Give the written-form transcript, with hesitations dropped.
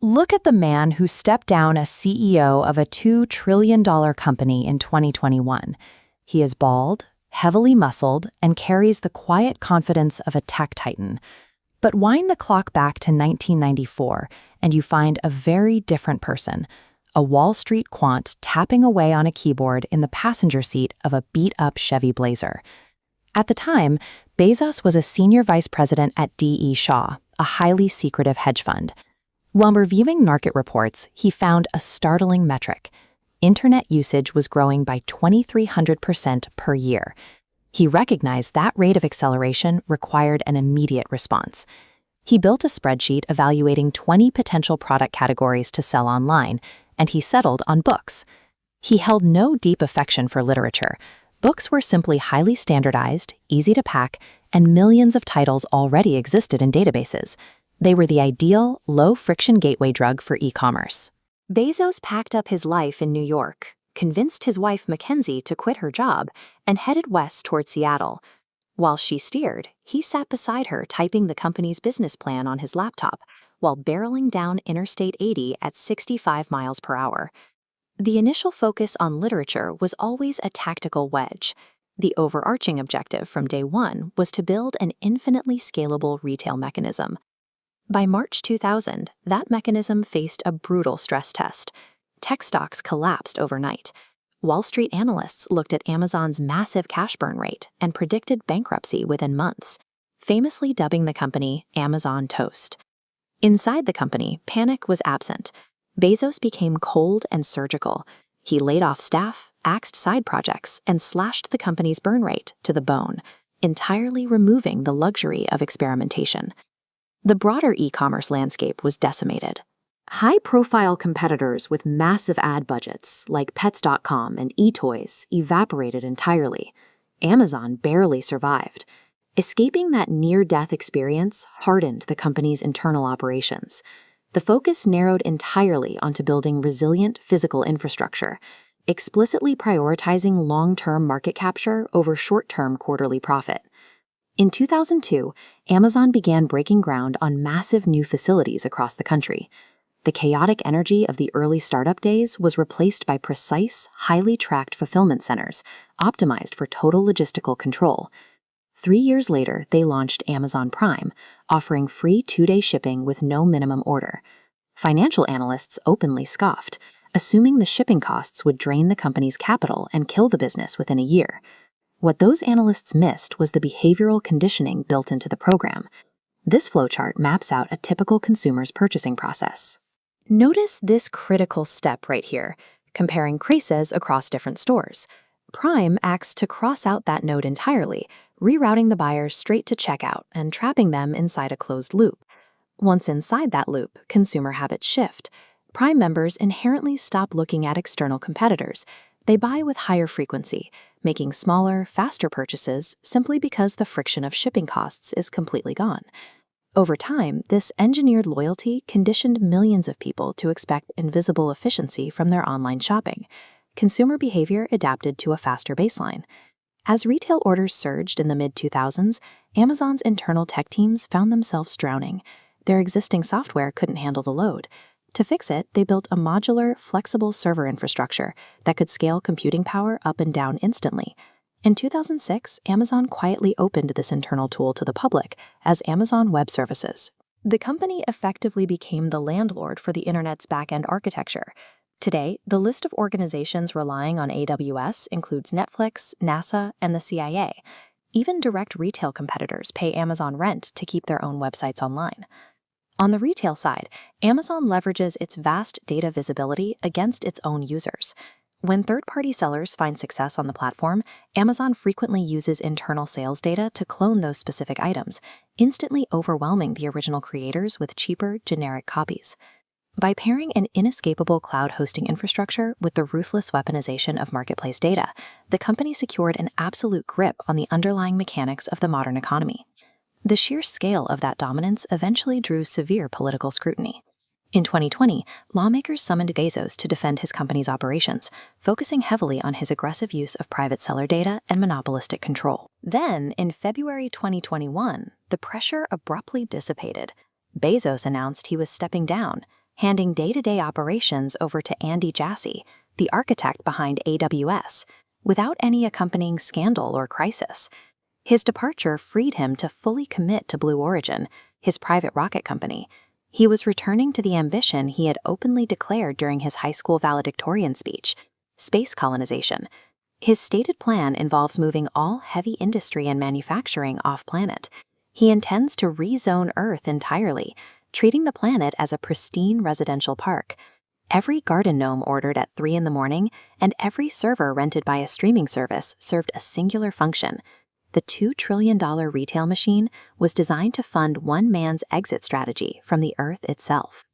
Look at the man who stepped down as CEO of a $2 trillion company in 2021. He is bald, heavily muscled, and carries the quiet confidence of a tech titan. But wind the clock back to 1994, and you find a very different person, a Wall Street quant tapping away on a keyboard in the passenger seat of a beat-up Chevy Blazer. At the time, Bezos was a senior vice president at D.E. Shaw, a highly secretive hedge fund. While reviewing market reports, he found a startling metric. Internet usage was growing by 2,300% per year. He recognized that rate of acceleration required an immediate response. He built a spreadsheet evaluating 20 potential product categories to sell online, and he settled on books. He held no deep affection for literature. Books were simply highly standardized, easy to pack, and millions of titles already existed in databases. They were the ideal, low-friction gateway drug for e-commerce. Bezos packed up his life in New York, convinced his wife Mackenzie to quit her job, and headed west toward Seattle. While she steered, he sat beside her typing the company's business plan on his laptop, while barreling down Interstate 80 at 65 miles per hour. The initial focus on literature was always a tactical wedge. The overarching objective from day one was to build an infinitely scalable retail mechanism. By March 2000, that mechanism faced a brutal stress test. Tech stocks collapsed overnight. Wall Street analysts looked at Amazon's massive cash burn rate and predicted bankruptcy within months, famously dubbing the company Amazon Toast. Inside the company, panic was absent. Bezos became cold and surgical. He laid off staff, axed side projects, and slashed the company's burn rate to the bone, entirely removing the luxury of experimentation. The broader e-commerce landscape was decimated. High-profile competitors with massive ad budgets, like Pets.com and eToys, evaporated entirely. Amazon barely survived. Escaping that near-death experience hardened the company's internal operations. The focus narrowed entirely onto building resilient physical infrastructure, explicitly prioritizing long-term market capture over short-term quarterly profit. In 2002, Amazon began breaking ground on massive new facilities across the country. The chaotic energy of the early startup days was replaced by precise, highly tracked fulfillment centers, optimized for total logistical control. 3 years later, they launched Amazon Prime, offering free 2-day shipping with no minimum order. Financial analysts openly scoffed, assuming the shipping costs would drain the company's capital and kill the business within a year. What those analysts missed was the behavioral conditioning built into the program. This flowchart maps out a typical consumer's purchasing process. Notice this critical step right here, comparing creases across different stores. Prime acts to cross out that node entirely, rerouting the buyers straight to checkout and trapping them inside a closed loop. Once inside that loop, consumer habits shift. Prime members inherently stop looking at external competitors. They buy with higher frequency, making smaller, faster purchases simply because the friction of shipping costs is completely gone. Over time, this engineered loyalty conditioned millions of people to expect invisible efficiency from their online shopping. Consumer behavior adapted to a faster baseline. As retail orders surged in the mid-2000s, Amazon's internal tech teams found themselves drowning. Their existing software couldn't handle the load. To fix it, they built a modular, flexible server infrastructure that could scale computing power up and down instantly. In 2006, Amazon quietly opened this internal tool to the public as Amazon Web Services. The company effectively became the landlord for the internet's back-end architecture. Today, the list of organizations relying on AWS includes Netflix, NASA, and the CIA. Even direct retail competitors pay Amazon rent to keep their own websites online. On the retail side, Amazon leverages its vast data visibility against its own users. When third-party sellers find success on the platform, Amazon frequently uses internal sales data to clone those specific items, instantly overwhelming the original creators with cheaper, generic copies. By pairing an inescapable cloud hosting infrastructure with the ruthless weaponization of marketplace data, the company secured an absolute grip on the underlying mechanics of the modern economy. The sheer scale of that dominance eventually drew severe political scrutiny. In 2020, lawmakers summoned Bezos to defend his company's operations, focusing heavily on his aggressive use of private seller data and monopolistic control. Then, in February 2021, the pressure abruptly dissipated. Bezos announced he was stepping down. handing day-to-day operations over to Andy Jassy, the architect behind AWS, without any accompanying scandal or crisis. His departure freed him to fully commit to Blue Origin, his private rocket company. He was returning to the ambition he had openly declared during his high school valedictorian speech: space colonization. His stated plan involves moving all heavy industry and manufacturing off-planet. He intends to rezone Earth entirely, treating the planet as a pristine residential park. Every garden gnome ordered at 3 in the morning and every server rented by a streaming service served a singular function. The $2 trillion retail machine was designed to fund one man's exit strategy from the Earth itself.